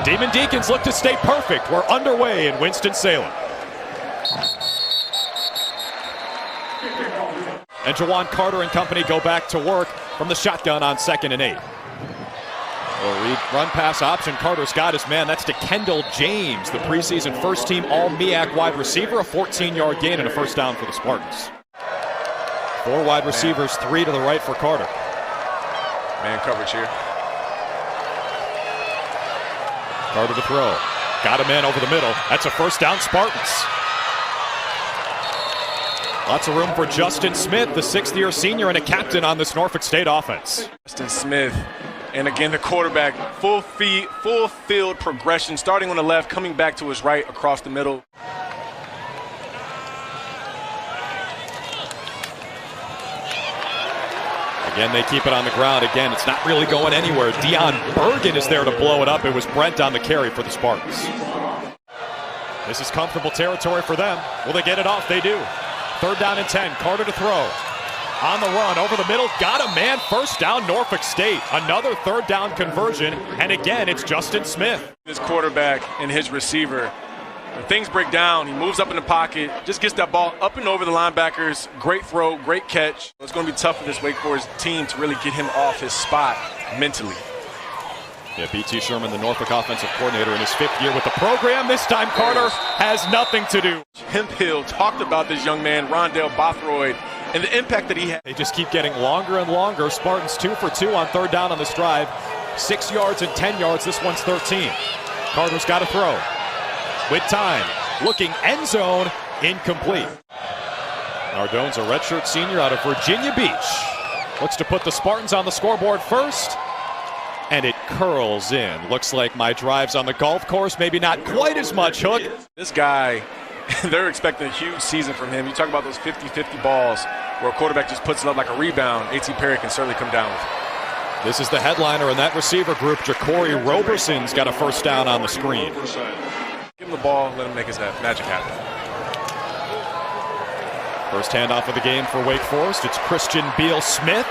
Demon Deacons look to stay perfect. We're underway in Winston-Salem. And Jawan Carter and company go back to work from the shotgun on 2nd and 8. Run pass option. Carter's got his man. That's to Kendall James, the preseason first-team All-MEAC wide receiver. A 14-yard gain and a first down for the Spartans. 4 wide receivers, 3 to the right for Carter. Man coverage here. Carter to throw. Got him in over the middle. That's a first down, Spartans. Lots of room for Justin Smith, the 6th-year senior and a captain on this Norfolk State offense. Justin Smith, and again the quarterback, full field progression, starting on the left, coming back to his right, across the middle. Again, they keep it on the ground. Again, it's not really going anywhere. Dion Bergen is there to blow it up. It was Brent on the carry for the Spartans. This is comfortable territory for them. Will they get it off? They do. 3rd down and 10. Carter to throw. On the run, over the middle. Got a man. First down, Norfolk State. Another 3rd down conversion. And again, it's Justin Smith. His quarterback and his receiver. When things break down, he moves up in the pocket, just gets that ball up and over the linebackers. Great throw, great catch. It's going to be tough for this Wake Forest team to really get him off his spot mentally. Yeah, B.T. Sherman, the Norfolk offensive coordinator, in his 5th year with the program. This time Carter has nothing to do. Hemp Hill talked about this young man, Rondell Bothroyd, and the impact that he had. They just keep getting longer and longer. Spartans 2 for 2 on 3rd down on this drive. 6 yards and 10 yards. This one's 13. Carter's got to throw. With time, looking end zone, incomplete. Nardone's a redshirt senior out of Virginia Beach. Looks to put the Spartans on the scoreboard first. And it curls in. Looks like my drives on the golf course, maybe not quite as much, Hook. This guy, they're expecting a huge season from him. You talk about those 50-50 balls where a quarterback just puts it up like a rebound. A.T. Perry can certainly come down with it. This is the headliner in that receiver group. Jaquarii Roberson's got a first down on the screen. Give him the ball, let him make his magic happen. First handoff of the game for Wake Forest. It's Christian Beal-Smith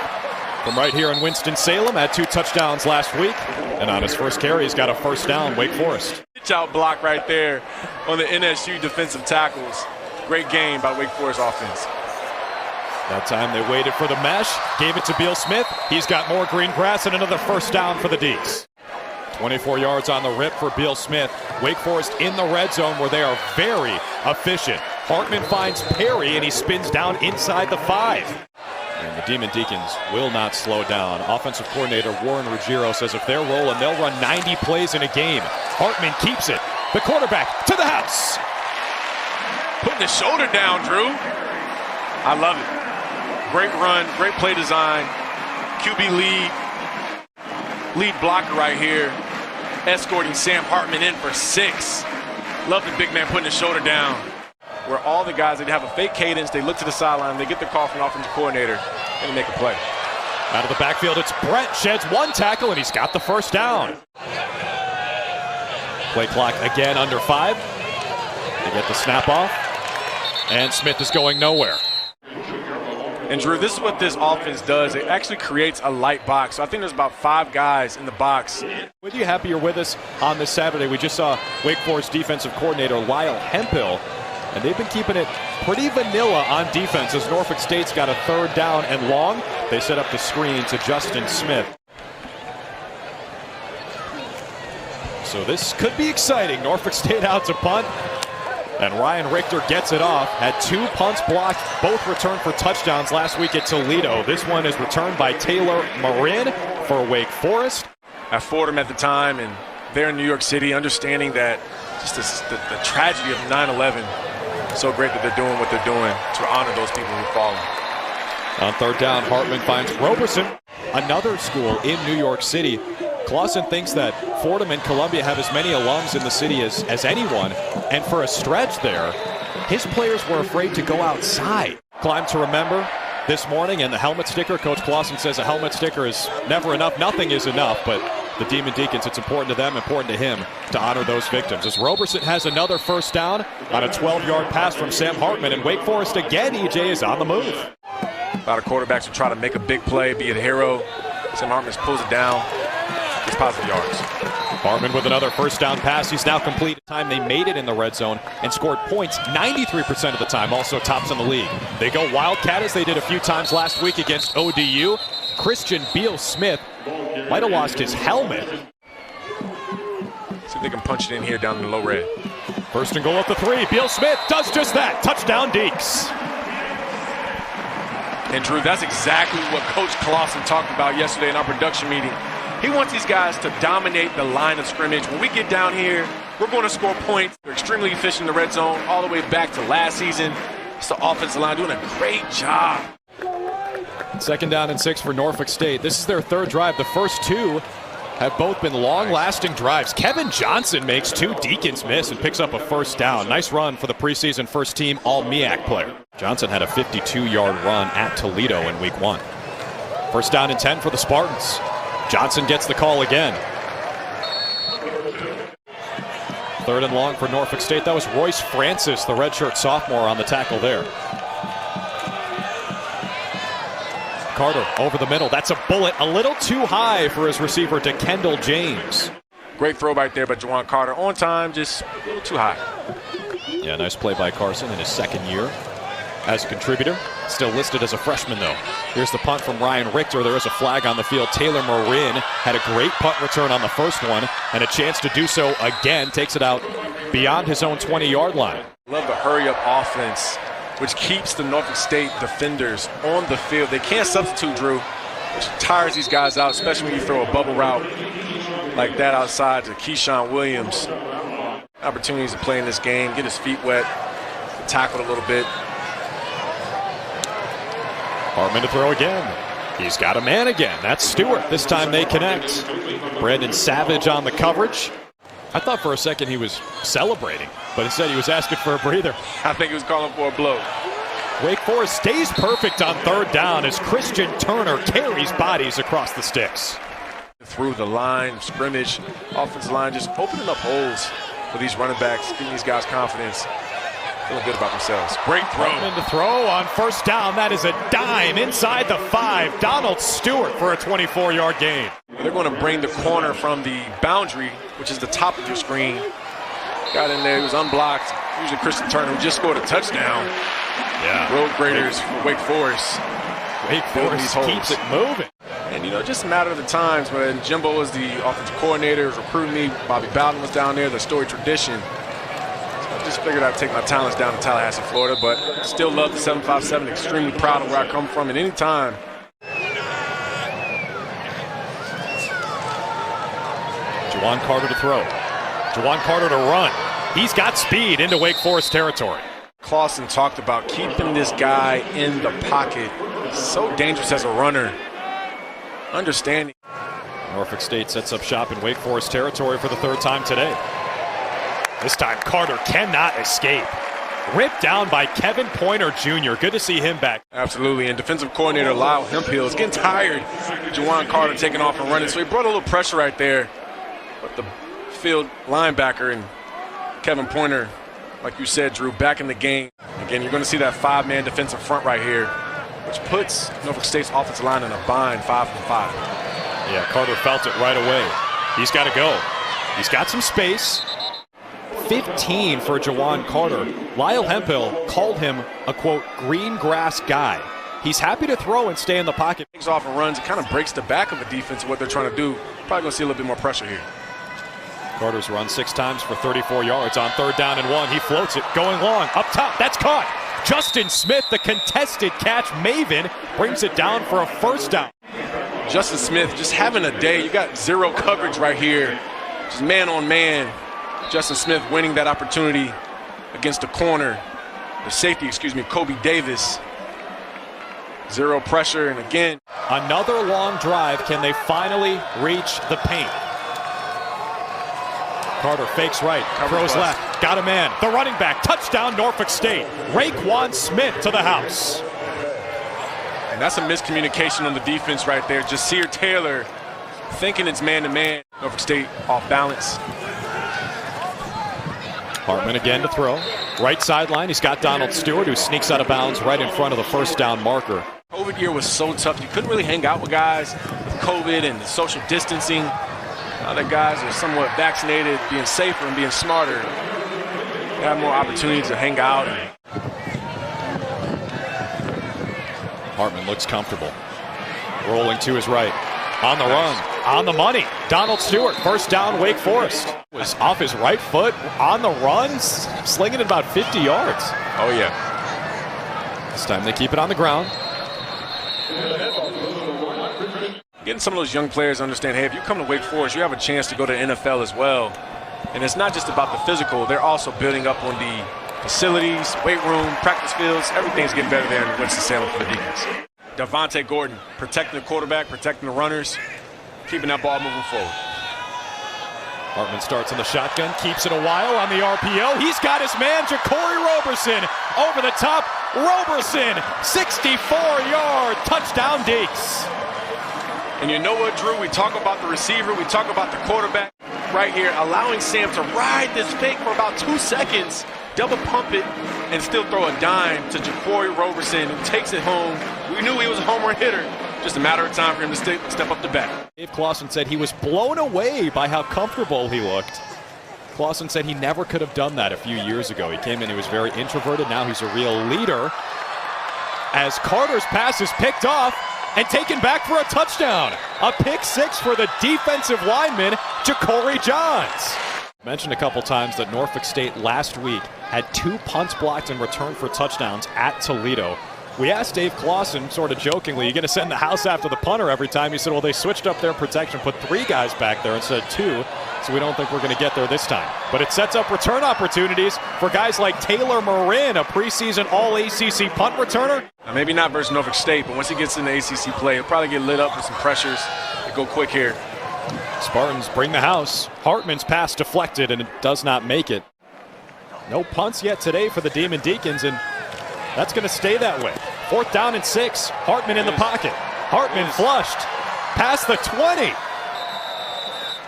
from right here in Winston-Salem. Had 2 touchdowns last week. And on his first carry, he's got a first down, Wake Forest. Pitch out block right there on the NSU defensive tackles. Great game by Wake Forest offense. That time they waited for the mesh, gave it to Beal-Smith. He's got more green grass and another first down for the Deacs. 24 yards on the rip for Beal-Smith. Wake Forest in the red zone where they are very efficient. Hartman finds Perry and he spins down inside the 5. And the Demon Deacons will not slow down. Offensive coordinator Warren Ruggiero says if they're rolling, they'll run 90 plays in a game. Hartman keeps it. The quarterback to the house. Putting the shoulder down, Drew. I love it. Great run, great play design. QB lead blocker right here, escorting Sam Hartman in for 6. Love the big man putting his shoulder down. Where all the guys, they have a fake cadence, they look to the sideline, they get the call from the offensive coordinator, and they make a play. Out of the backfield, it's Brent. Sheds 1 tackle, and he's got the first down. Play clock again under 5. They get the snap off, and Smith is going nowhere. And Drew, this is what this offense does. It actually creates a light box. So I think there's about 5 guys in the box. With you happy you're with us on this Saturday. We just saw Wake Forest defensive coordinator Lyle Hemphill, and they've been keeping it pretty vanilla on defense as Norfolk State's got a 3rd down and long. They set up the screen to Justin Smith. So this could be exciting. Norfolk State out to punt. And Ryan Richter gets it off. Had 2 punts blocked, both returned for touchdowns last week at Toledo. This one is returned by Taylor Marin for Wake Forest. I Fordham at the time, and they're in New York City, understanding that just the tragedy of 9/11. So great that they're doing what they're doing to honor those people who've fallen. On 3rd down, Hartman finds Roberson, another school in New York City. Clausen thinks that Fordham and Columbia have as many alums in the city as anyone, and for a stretch there, his players were afraid to go outside. Climb to remember this morning, and the helmet sticker, Coach Clausen says a helmet sticker is never enough. Nothing is enough, but the Demon Deacons, it's important to them, important to him to honor those victims. As Roberson has another first down on a 12-yard pass from Sam Hartman, and Wake Forest again, EJ, is on the move. A lot of quarterbacks will try to make a big play, be a hero. Sam Hartman pulls it down, gets positive yards. Hartman with another first down pass. He's now complete. Time they made it in the red zone and scored points 93% of the time. Also tops in the league. They go Wildcat as they did a few times last week against ODU. Christian Beal-Smith might have lost his helmet. See if they can punch it in here down in the low red. First and goal at the 3. Beal-Smith does just that. Touchdown, Deacons. And Drew, that's exactly what Coach Clausen talked about yesterday in our production meeting. He wants these guys to dominate the line of scrimmage. When we get down here, we're going to score points. They're extremely efficient in the red zone all the way back to last season. It's the offensive line doing a great job. Second down and 6 for Norfolk State. This is their third drive. The first two have both been long-lasting drives. Kevin Johnson makes 2 Deacons miss and picks up a first down. Nice run for the preseason first-team All-MEAC player. Johnson had a 52-yard run at Toledo in Week 1. First down and 10 for the Spartans. Johnson gets the call again. Third and long for Norfolk State. That was Royce Francis, the redshirt sophomore, on the tackle there. Carter over the middle. That's a bullet a little too high for his receiver, DeKendall James. Great throw right there by Juwan Carter. On time, just a little too high. Yeah, nice play by Carson in his second year as a contributor. Still listed as a freshman, though. Here's the punt from Ryan Richter. There is a flag on the field. Taylor Marin had a great punt return on the first one and a chance to do so again. Takes it out beyond his own 20-yard line. Love the hurry-up offense, which keeps the Norfolk State defenders on the field. They can't substitute, Drew, which tires these guys out, especially when you throw a bubble route like that outside to Keyshawn Williams. Opportunities to play in this game, get his feet wet, tackle a little bit. Hartman to throw again. He's got a man again. That's Stewart. This time they connect. Brandon Savage on the coverage. I thought for a second he was celebrating, but instead he was asking for a breather. I think he was calling for a blow. Wake Forest stays perfect on third down as Christian Turner carries bodies across the sticks. Through the line of scrimmage, offensive line just opening up holes for these running backs, giving these guys confidence. Feeling good about themselves. Great throw. Hartman to throw on first down. That is a dime inside the 5. Donald Stewart for a 24-yard gain. They're going to bring the corner from the boundary, which is the top of your screen. Got in there. He was unblocked. Usually Christian Turner, who just scored a touchdown. Yeah. Road graders for Wake Forest. Wake Forest keeps it moving. And, you know, just a matter of the times when Jimbo was the offensive coordinator, was recruiting me, Bobby Bowden was down there, the Story Tradition. I just figured I'd take my talents down to Tallahassee, Florida, but still love the 757. Extremely proud of where I come from at any time. Juwan Carter to throw. Juwan Carter to run. He's got speed into Wake Forest territory. Clausen talked about keeping this guy in the pocket. So dangerous as a runner. Understanding. Norfolk State sets up shop in Wake Forest territory for the third time today. This time Carter cannot escape. Ripped down by Kevin Pointer Jr. Good to see him back. Absolutely, and defensive coordinator Lyle Hemphill is getting tired. Juwan Carter taking off and running, so he brought a little pressure right there. But the field linebacker and Kevin Pointer, like you said, Drew, back in the game. Again, you're going to see that 5-man defensive front right here, which puts Norfolk State's offensive line in a bind, 5-5. Yeah, Carter felt it right away. He's got to go. He's got some space. 15 for Juwan Carter. Lyle Hemphill called him a, quote, green grass guy. He's happy to throw and stay in the pocket. Takes off and runs. It kind of breaks the back of the defense of what they're trying to do. Probably going to see a little bit more pressure here. Carter's run 6 times for 34 yards on third down and 1. He floats it, going long, up top, that's caught. Justin Smith, the contested catch maven, brings it down for a first down. Justin Smith just having a day. You got zero coverage right here. Just man on man. Justin Smith winning that opportunity against the corner. The safety, Kobe Davis. Zero pressure, and again. Another long drive. Can they finally reach the paint? Carter fakes right, throws left, got a man. The running back, touchdown Norfolk State. Raekwon Smith to the house. And that's a miscommunication on the defense right there. Jasir Taylor thinking it's man-to-man. Norfolk State off balance. Hartman again to throw. Right sideline, he's got Donald Stewart, who sneaks out of bounds right in front of the first down marker. COVID year was so tough. You couldn't really hang out with guys with COVID and the social distancing. Other guys are somewhat vaccinated, being safer and being smarter. They have more opportunities to hang out. Hartman looks comfortable. Rolling to his right. On the run. On the money. Donald Stewart. First down, Wake Forest. Was off his right foot. On the run. Slinging it about 50 yards. Oh, yeah. This time they keep it on the ground. Getting some of those young players to understand, hey, if you come to Wake Forest, you have a chance to go to the NFL as well. And it's not just about the physical. They're also building up on the facilities, weight room, practice fields. Everything's getting better there in Winston-Salem for the Deacons. Devontae Gordon protecting the quarterback, protecting the runners, keeping that ball moving forward. Hartman starts in the shotgun, keeps it a while on the RPO. He's got his man, Jaquarii Roberson, over the top. Roberson, 64-yard touchdown, Deeks. And you know what, Drew? We talk about the receiver, we talk about the quarterback right here, allowing Sam to ride this fake for about 2 seconds, double pump it, and still throw a dime to Jaquarii Roberson, who takes it home. We knew he was a home run hitter. Just a matter of time for him to step up the bat. Dave Clausen said he was blown away by how comfortable he looked. Clausen said he never could have done that a few years ago. He came in, he was very introverted. Now he's a real leader. As Carter's pass is picked off and taken back for a touchdown. A pick six for the defensive lineman, Jacory Johns. Mentioned a couple times that Norfolk State last week had 2 punts blocked in return for touchdowns at Toledo. We asked Dave Clausen, sort of jokingly, you going to send the house after the punter every time? He said, well, they switched up their protection, put 3 guys back there instead of 2, so we don't think we're going to get there this time. But it sets up return opportunities for guys like Taylor Marin, a preseason All-ACC punt returner. Now, maybe not versus Norfolk State, but once he gets in the ACC play, he'll probably get lit up with some pressures. They go quick here. Spartans bring the house. Hartman's pass deflected, and it does not make it. No punts yet today for the Demon Deacons, and that's going to stay that way. 4th down and 6. Hartman in the pocket. Hartman flushed. Past the 20.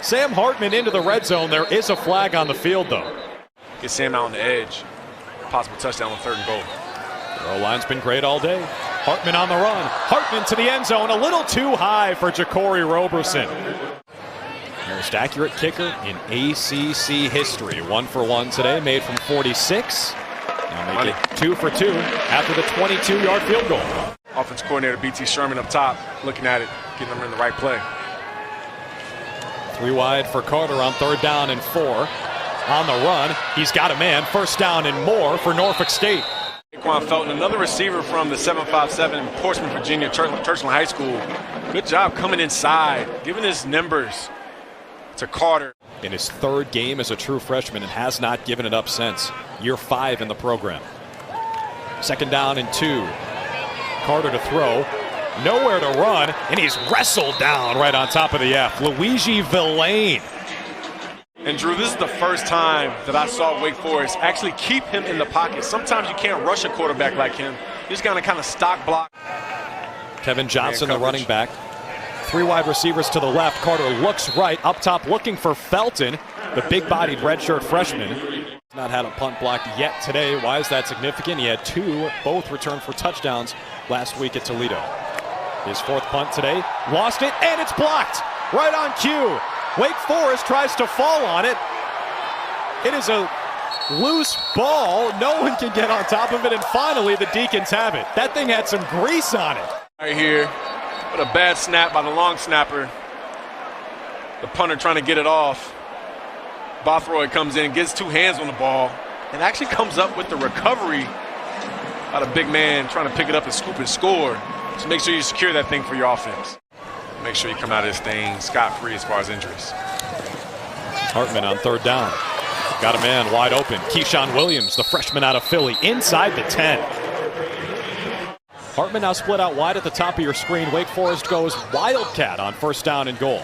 Sam Hartman into the red zone. There is a flag on the field, though. Get Sam out on the edge. Possible touchdown on 3rd and goal. The O-line's been great all day. Hartman on the run. Hartman to the end zone. A little too high for Jaquarii Roberson. Most accurate kicker in ACC history. 1 for 1 today, made from 46. Now make it 2 for 2 after the 22-yard field goal. Offense coordinator B.T. Sherman up top, looking at it, getting them in the right play. 3 wide for Carter on 3rd down and 4. On the run, he's got a man. 1st down and more for Norfolk State. Quan Felton, another receiver from the 757 in Portsmouth, Virginia, Churchland High School. Good job coming inside, giving his numbers to Carter. In his 3rd game as a true freshman and has not given it up since. Year 5 in the program. 2nd down and 2. Carter to throw. Nowhere to run, and he's wrestled down right on top of the F. Luigi Villain. And Drew, this is the first time that I saw Wake Forest actually keep him in the pocket. Sometimes you can't rush a quarterback like him. You just got to kind of stock block. Kevin Johnson, the running back. 3 wide receivers to the left. Carter looks right. Up top looking for Felton, the big-bodied redshirt freshman. Not had a punt blocked yet today. Why is that significant? He had 2, both returned for touchdowns last week at Toledo. His 4th punt today. Lost it, and it's blocked. Right on cue. Wake Forest tries to fall on it. It is a loose ball. No one can get on top of it, and finally the Deacons have it. That thing had some grease on it. Right here, what a bad snap by the long snapper. The punter trying to get it off. Bothroyd comes in and gets 2 hands on the ball and actually comes up with the recovery by the big man trying to pick it up and scoop and score. So make sure you secure that thing for your offense. Make sure you come out of this thing scot-free as far as injuries. Hartman on 3rd down. Got a man wide open. Keyshawn Williams, the freshman out of Philly, inside the 10. Hartman now split out wide at the top of your screen. Wake Forest goes Wildcat on 1st down and goal.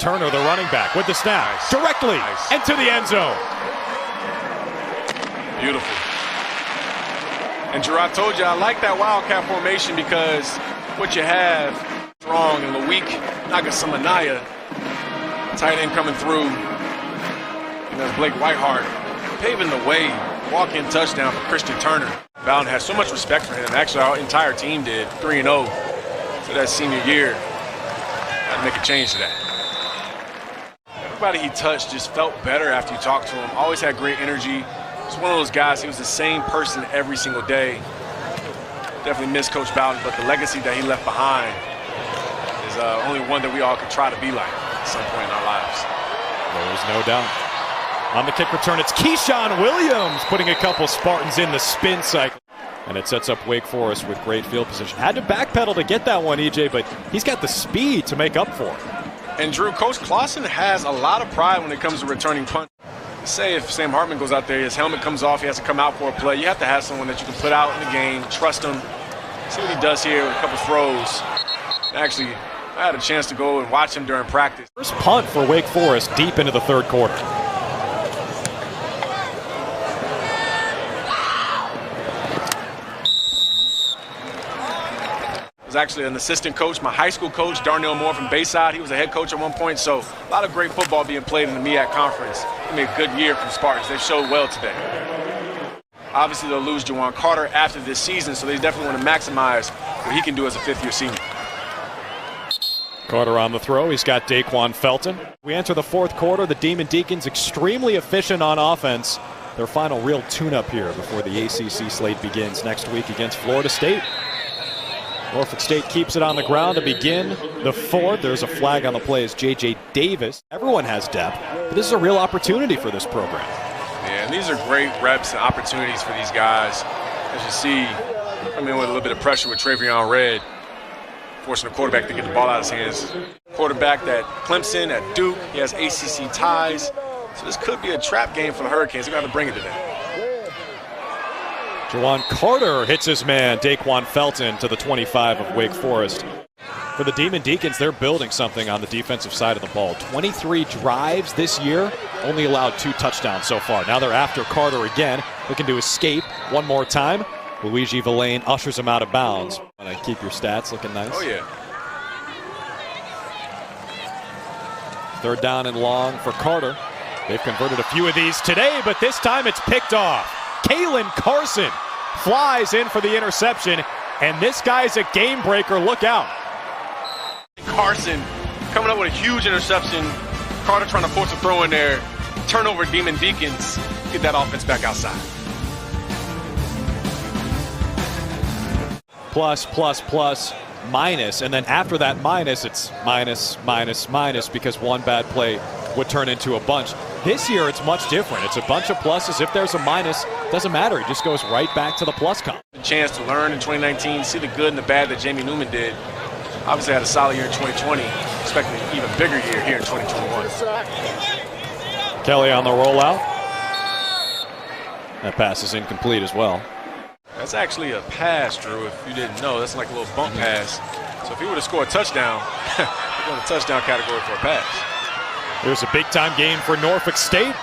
Turner, the running back, with the snap. Nice. Directly into the end zone. Beautiful. And Drew, I told you I like that Wildcat formation because what you have, Strong and Leweek, Nagasamanaya, tight end coming through. And there's Blake Whiteheart paving the way. Walk-in touchdown for Christian Turner. Bowden has so much respect for him. Actually, our entire team did. 3-0 for that senior year. Had to make a change to that. Everybody he touched just felt better after you talked to him. Always had great energy. He's one of those guys, he was the same person every single day. Definitely miss Coach Bowden, but the legacy that he left behind is only one that we all could try to be like at some point in our lives. There's no doubt. On the kick return, it's Keyshawn Williams putting a couple Spartans in the spin cycle. And it sets up Wake Forest with great field position. Had to backpedal to get that one, EJ, but he's got the speed to make up for it. And Drew, Coach Clausen has a lot of pride when it comes to returning punts. Say if Sam Hartman goes out there, his helmet comes off, he has to come out for a play. You have to have someone that you can put out in the game, trust him, see what he does here with a couple throws. Actually, I had a chance to go and watch him during practice. First punt for Wake Forest deep into the third quarter. Was actually an assistant coach, my high school coach, Darnell Moore from Bayside. He was a head coach at one point, so a lot of great football being played in the MEAC conference. It made a good year from Spartans. They showed well today. Obviously, they'll lose Juwan Carter after this season, so they definitely want to maximize what he can do as a fifth-year senior. Carter on the throw. He's got Daquan Felton. We enter the fourth quarter. The Demon Deacons extremely efficient on offense. Their final real tune-up here before the ACC slate begins next week against Florida State. Norfolk State keeps it on the ground to begin the fourth. There's a flag on the play as J.J. Davis. Everyone has depth, but this is a real opportunity for this program. Yeah, and these are great reps and opportunities for these guys. As you see, coming in with a little bit of pressure with Travion Red, forcing the quarterback to get the ball out of his hands. Quarterback at Clemson, at Duke, he has ACC ties. So this could be a trap game for the Hurricanes. They're going to have to bring it today. Juwan Carter hits his man, Daquan Felton, to the 25 of Wake Forest. For the Demon Deacons, they're building something on the defensive side of the ball. 23 drives this year, only allowed 2 touchdowns so far. Now they're after Carter again, looking to escape one more time. Luigi Villain ushers him out of bounds. Want to keep your stats looking nice? Oh, yeah. Third down and long for Carter. They've converted a few of these today, but this time it's picked off. Kalen Carson flies in for the interception, and this guy's a game breaker. Look out. Carson coming up with a huge interception. Carter trying to force a throw in there. Turnover, Demon Deacons. Get that offense back outside. Plus, plus, plus, minus, and then after that minus, it's minus, minus, minus, because one bad play would turn into a bunch. This year, it's much different. It's a bunch of pluses. If there's a minus, doesn't matter. It just goes right back to the plus column. A chance to learn in 2019, see the good and the bad that Jamie Newman did. Obviously had a solid year in 2020. Expecting an even bigger year here in 2021. Kelly on the rollout. That pass is incomplete as well. That's actually a pass, Drew, if you didn't know. That's like a little bump pass. So if he would have scored a touchdown, he'd go in the touchdown category for a pass. There's a big-time gain for Norfolk State.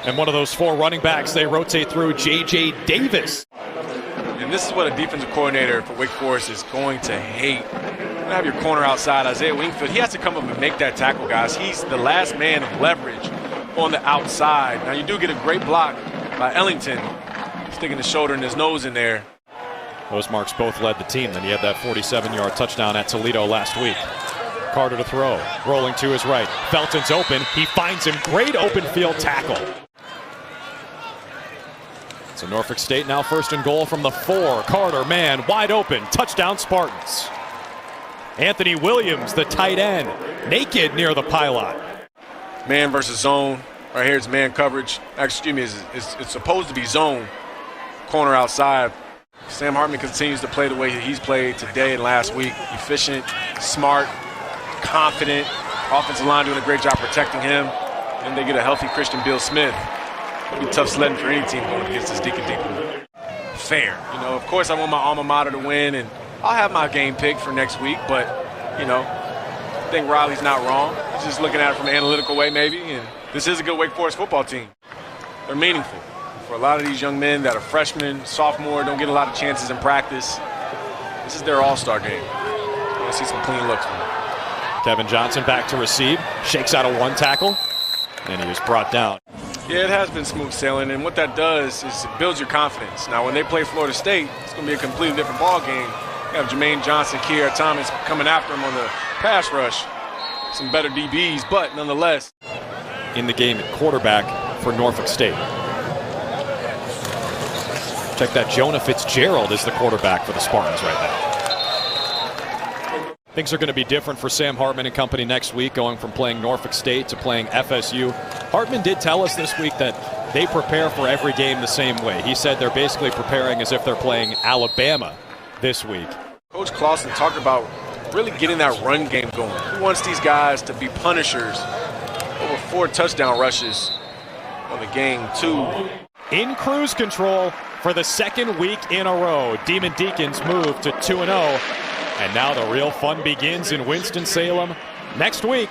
And one of those 4 running backs, they rotate through J.J. Davis. And this is what a defensive coordinator for Wake Forest is going to hate. You have your corner outside, Isaiah Wingfield. He has to come up and make that tackle, guys. He's the last man of leverage on the outside. Now, you do get a great block by Ellington, sticking his shoulder and his nose in there. Those marks both led the team. Then he had that 47-yard touchdown at Toledo last week. Carter to throw, rolling to his right. Felton's open. He finds him. Great open field tackle. So Norfolk State now first and goal from the 4. Carter, man, wide open. Touchdown Spartans. Anthony Williams, the tight end, naked near the pylon. Man versus zone. Right here it's man coverage. Excuse me, it's supposed to be zone. Corner outside. Sam Hartman continues to play the way he's played today and last week. Efficient, smart, confident. Offensive line doing a great job protecting him. And they get a healthy Christian Beal-Smith. It'll be tough sledding for any team going against this Deacon. Fair. You know, of course I want my alma mater to win, and I'll have my game picked for next week, but, you know, I think Riley's not wrong. He's just looking at it from an analytical way maybe, and this is a good Wake Forest football team. They're meaningful. For a lot of these young men that are freshmen, sophomore, don't get a lot of chances in practice, this is their all-star game. I want to see some clean looks from them. Kevin Johnson back to receive, shakes out a 1 tackle, and he is brought down. Yeah, it has been smooth sailing, and what that does is it builds your confidence. Now, when they play Florida State, it's going to be a completely different ball game. You have Jermaine Johnson, Kiera Thomas coming after him on the pass rush. Some better DBs, but nonetheless, in the game at quarterback for Norfolk State. Check that, Jonah Fitzgerald is the quarterback for the Spartans right now. Things are going to be different for Sam Hartman and company next week, going from playing Norfolk State to playing FSU. Hartman did tell us this week that they prepare for every game the same way. He said they're basically preparing as if they're playing Alabama this week. Coach Clausen talked about really getting that run game going. He wants these guys to be punishers. Over 4 touchdown rushes on the game, too. In cruise control for the second week in a row. Demon Deacons move to 2-0. And now the real fun begins in Winston-Salem next week.